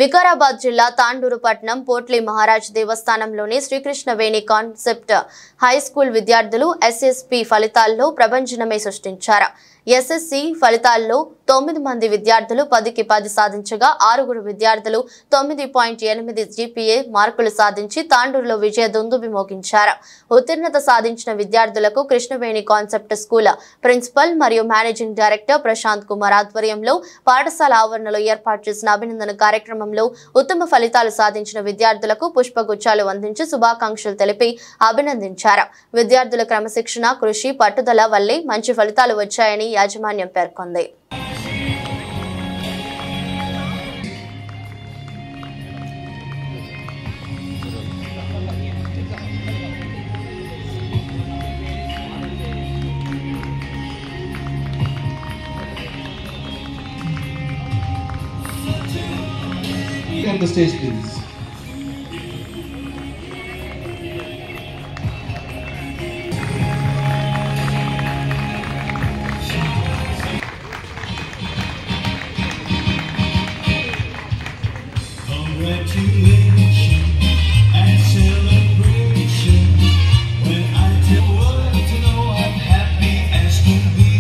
వికారాబాద్ జిల్లా తాండూరు పట్టణం పోట్లి మహారాజ్ దేవస్థానంలోని శ్రీకృష్ణ వేణి concept high school విద్యార్థులు ఎస్ఎస్పి ఫలితాల్లో ప్రభంజనమే సృష్టించారు. ఎస్ఎస్సి ఫలితాల్లో 9 మంది విద్యార్థులు 10కి 10 సాధించగా 6 విద్యార్థులు 9.8 జీపీఏ మార్కులు సాధించి తాండూరులో విజయ దుందుబి మోగించారు. ఉత్తీర్ణత సాధించిన విద్యార్థులకు కృష్ణవేణి కాన్సెప్ట్ స్కూల్ ప్రిన్సిపల్ మరియు మేనేజింగ్ డైరెక్టర్ ప్రశాంత్ కుమార్ ఆధ్వర్యంలో పాఠశాల ఆవరణలో ఏర్పాటు చేసిన అభినందన కార్యక్రమంలో ఉత్తమ ఫలితాలు సాధించిన విద్యార్థులకు పుష్పగుచ్చాలు అందించి శుభాకాంక్షలు తెలిపి అభినందించారు. విద్యార్థుల క్రమశిక్షణ, కృషి, పట్టుదల వల్లే మంచి ఫలితాలు వచ్చాయని యాజమాన్యం పేర్కొంది. On the stage, please. Congratulations and celebration. When I tell the world to know I'm happy as can be.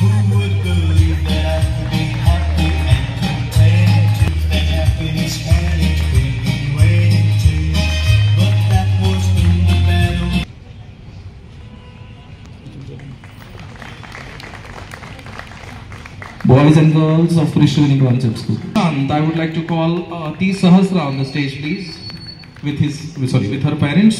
Who would believe that I could be happy and contented? That happiness had its been waiting to. But that was in the battle. Boys and girls of Krishnaveni Concept School. I would like to call T. Sahasra on the stage, please, with her parents.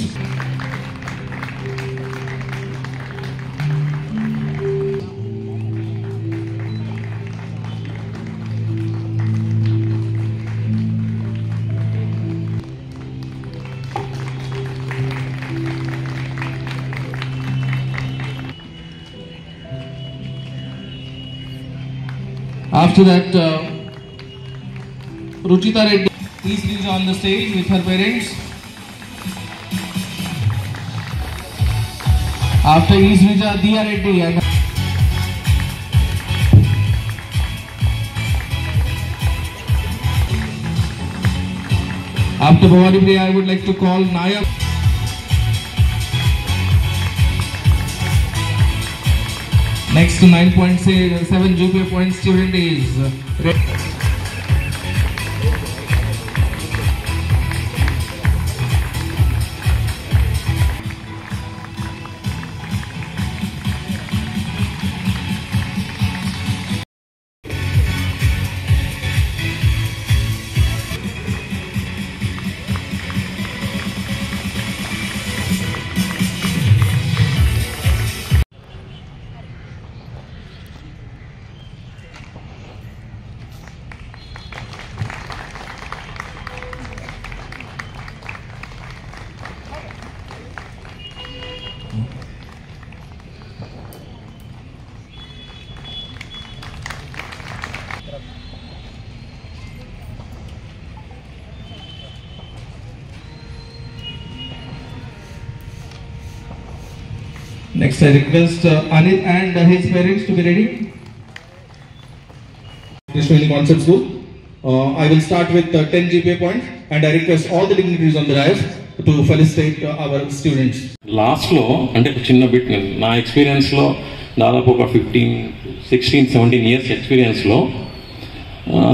After that, Ruchita Reddy, please be on the stage with her parents. After Isrija, Diya Reddy. After Bhavani Priya, I would like to call Naya. Next 9.7 GPA point student is Next, I request Anil and his parents to be ready. Krishnaveni Concept School. I will start with 10 GPA points, and I request all the dignitaries on the dais to felicitate our students. Last లో అంటే చిన్న bit నా experience లో దాదాపు ఒక 16-17 years experience లో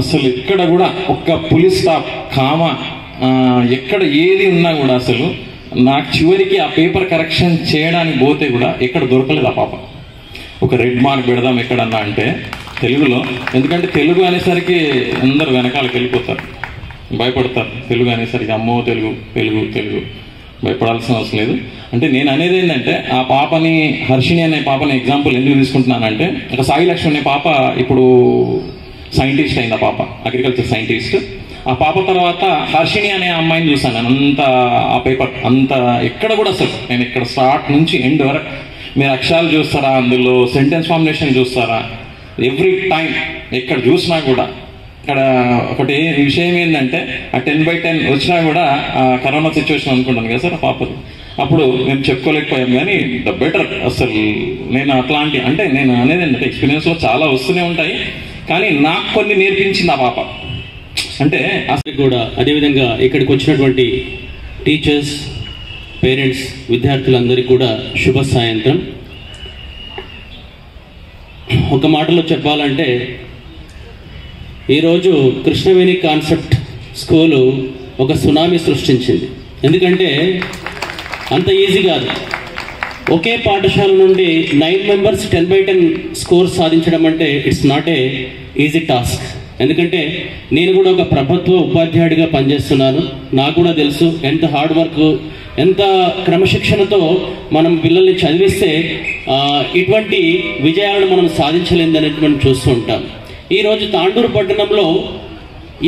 అసలు ఎక్కడ కూడా ఒక్క పులిస్ స్టాప్ కామా ఎక్కడ ఏది ఉన్నా కూడా అసలు నాకు చివరికి ఆ పేపర్ కరెక్షన్ చేయడానికి పోతే కూడా ఎక్కడ దొరకలేదు ఆ పాప. ఒక రెడ్ మార్క్ పెడదాం ఎక్కడన్నా అంటే తెలుగులో, ఎందుకంటే తెలుగు అనేసరికి అందరు వెనకాలకి వెళ్ళిపోతారు, భయపడతారు. తెలుగు అనేసరికి అమ్మో తెలుగు తెలుగు తెలుగు భయపడాల్సిన అవసరం లేదు. అంటే నేను అనేది ఏంటంటే ఆ పాపని, హర్షిణి అనే పాపని ఎగ్జాంపుల్ ఎందుకు తీసుకుంటున్నానంటే, ఒక సాయి లక్ష్మి అనే పాప ఇప్పుడు సైంటిస్ట్ అయింది. ఆ పాప అగ్రికల్చర్ సైంటిస్ట్. ఆ పాప తర్వాత హర్షిణి అనే అమ్మాయిని చూసాను. అంత ఆ పేపర్ అంత ఎక్కడ కూడా అసలు నేను ఇక్కడ స్టార్ట్ నుంచి ఎండ్ వరకు మీరు అక్షరాలు చూస్తారా, అందులో సెంటెన్స్ ఫార్ములేషన్ చూస్తారా, ఎవ్రీ టైం ఎక్కడ చూసినా కూడా. ఇక్కడ ఒకటి విషయం ఏంటంటే ఆ 10/10 వచ్చినా కూడా కరోనా సిచ్యువేషన్ అనుకుంటాను కదా సార్ ఆ పాపది, అప్పుడు మేము చెప్పుకోలేకపోయాం. కానీ ద బెటర్ అసలు నేను అట్లాంటి అంటే నేను అనేది ఏంటంటే ఎక్స్పీరియన్స్లో చాలా వస్తూనే ఉంటాయి, కానీ నాకు కొన్ని నేర్పించింది ఆ పాప. అంటే అసలు కూడా అదేవిధంగా ఇక్కడికి వచ్చినటువంటి టీచర్స్, పేరెంట్స్, విద్యార్థులందరికీ కూడా శుభ సాయంత్రం. ఒక మాటలో చెప్పాలంటే ఈరోజు కృష్ణవేణి కాన్సెప్ట్ స్కూలు ఒక సునామీ సృష్టించింది. ఎందుకంటే అంత ఈజీ కాదు. ఒకే పాఠశాల నుండి 9 మెంబర్స్ 10/10 స్కోర్ సాధించడం అంటే it's not a easy task. ఎందుకంటే నేను కూడా ఒక ప్రభుత్వ ఉపాధ్యాయుడిగా పనిచేస్తున్నాను. నాకు కూడా తెలుసు ఎంత హార్డ్ వర్క్, ఎంత క్రమశిక్షణతో మనం పిల్లల్ని చదివిస్తే ఇటువంటి విజయాలను మనం సాధించలేదనేది మనం చూస్తూ ఉంటాం. ఈరోజు తాండూరు పట్టణంలో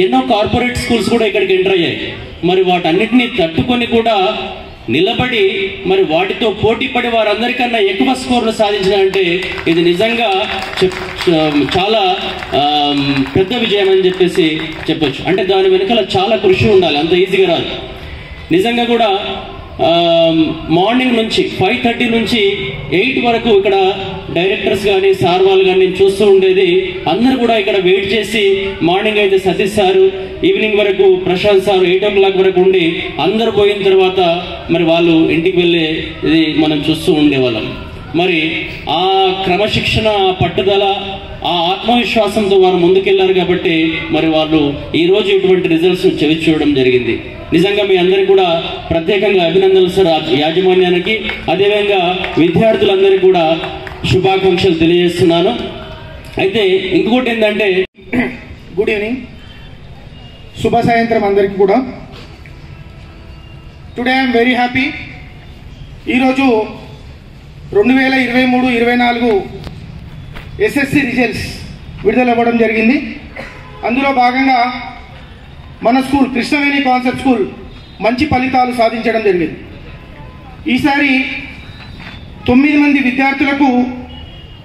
ఎన్నో కార్పొరేట్ స్కూల్స్ కూడా ఇక్కడికి ఎంటర్ అయ్యాయి. మరి వాటన్నిటినీ తట్టుకొని కూడా నిలబడి మరి వాటితో పోటీ పడి వారందరికన్నా ఎక్కువ స్కోర్లు సాధించాలంటే ఇది నిజంగా చాలా పెద్ద విజయం అని చెప్పేసి చెప్పొచ్చు. అంటే దాని వెనకాల చాలా కృషి ఉండాలి, అంత ఈజీగా రాదు. నిజంగా కూడా మార్నింగ్ నుంచి 5:30 నుంచి 8 వరకు ఇక్కడ డైరెక్టర్స్ కానీ సార్ వాళ్ళు కానీ నేను చూస్తూ ఉండేది. అందరూ కూడా ఇక్కడ వెయిట్ చేసి మార్నింగ్ అయితే సతీష్ సారు, ఈవినింగ్ వరకు ప్రశాంత్ సార్ 8 o'clock వరకు ఉండి అందరు పోయిన తర్వాత మరి వాళ్ళు ఇంటికి వెళ్ళే ఇది మనం చూస్తూ ఉండేవాళ్ళం. మరి ఆ క్రమశిక్షణ, ఆ పట్టుదల, ఆ ఆత్మవిశ్వాసంతో వారు ముందుకెళ్లారు కాబట్టి మరి వాళ్ళు ఈరోజు ఇటువంటి రిజల్ట్స్ చెవి చూడడం జరిగింది. నిజంగా మీ అందరికీ కూడా ప్రత్యేకంగా అభినందనలు సార్. యాజమాన్యానికి అదేవిధంగా విద్యార్థులందరికీ కూడా శుభాకాంక్షలు తెలియజేస్తున్నాను. అయితే ఇంకొకటి ఏంటంటే, గుడ్ ఈవినింగ్, శుభ సాయంత్రం అందరికీ కూడా. Today I'm very happy. ఈరోజు 2023-24 ఎస్ఎస్సి రిజల్ట్స్ విడుదల అవ్వడం జరిగింది. అందులో భాగంగా మన స్కూల్ కృష్ణవేణి కాన్సెప్ట్ స్కూల్ మంచి ఫలితాలు సాధించడం జరిగింది. ఈసారి 9 మంది విద్యార్థులకు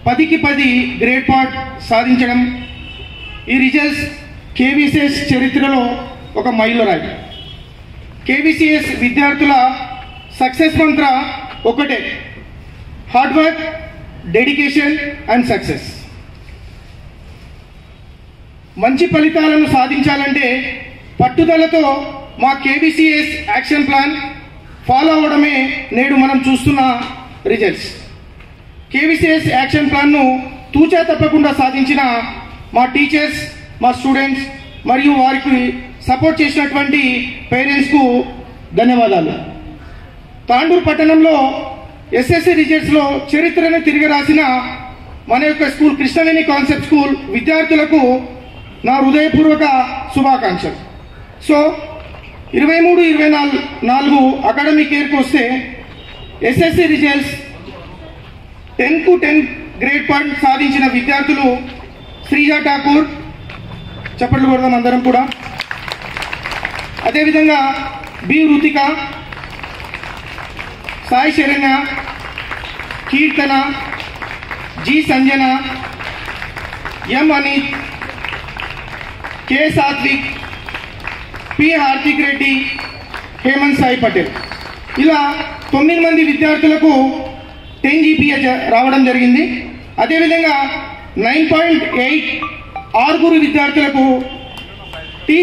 10కి 10 గ్రేడ్ పాయింట్ సాధించడం ఈ రిజల్ట్స్ కేవీసీఎస్ చరిత్రలో ఒక మైలురాయి. కేవీసీఎస్ విద్యార్థుల సక్సెస్ మంత్ర ఒకటే, hard work, dedication and success. మంచి ఫలితాలను సాధించాలంటే పట్టుదలతో మా కేవీసీఎస్ యాక్షన్ ప్లాన్ ఫాలో అవ్వడమే నేడు మనం చూస్తున్న రిజల్ట్స్. కేవీసీఎస్ యాక్షన్ ప్లాన్ను తూచా తప్పకుండా సాధించిన మా టీచర్స్, మా స్టూడెంట్స్ మరియు వారికి సపోర్ట్ చేసినటువంటి పేరెంట్స్కు ధన్యవాదాలు. తాండూరు పట్టణంలో ఎస్ఎస్సి రిజల్ట్స్లో చరిత్రను తిరిగి రాసిన మన యొక్క స్కూల్ కృష్ణవేణి కాన్సెప్ట్ స్కూల్ విద్యార్థులకు నా హృదయపూర్వక శుభాకాంక్షలు. సో 23-24 అకాడమిక్ ఇయర్కి వస్తే ఎస్ఎస్సి రిజల్ట్స్ 10కు 10 గ్రేడ్ పాయింట్ సాధించిన విద్యార్థులు శ్రీజా ఠాకూర్, చప్పట్లు కొడదాం అందరం కూడా. అదేవిధంగా బి రుతిక, సాయి శరణ్య, కీర్తన, జి సంజన, ఎం అనిత్, కె సాత్విక్, పి హార్దిక్ రెడ్డి, హేమంత్ సాయి పటేల్, ఇలా 9 మంది విద్యార్థులకు 10 GPA రావడం జరిగింది. అదేవిధంగా 9.8 6 విద్యార్థులకు టీ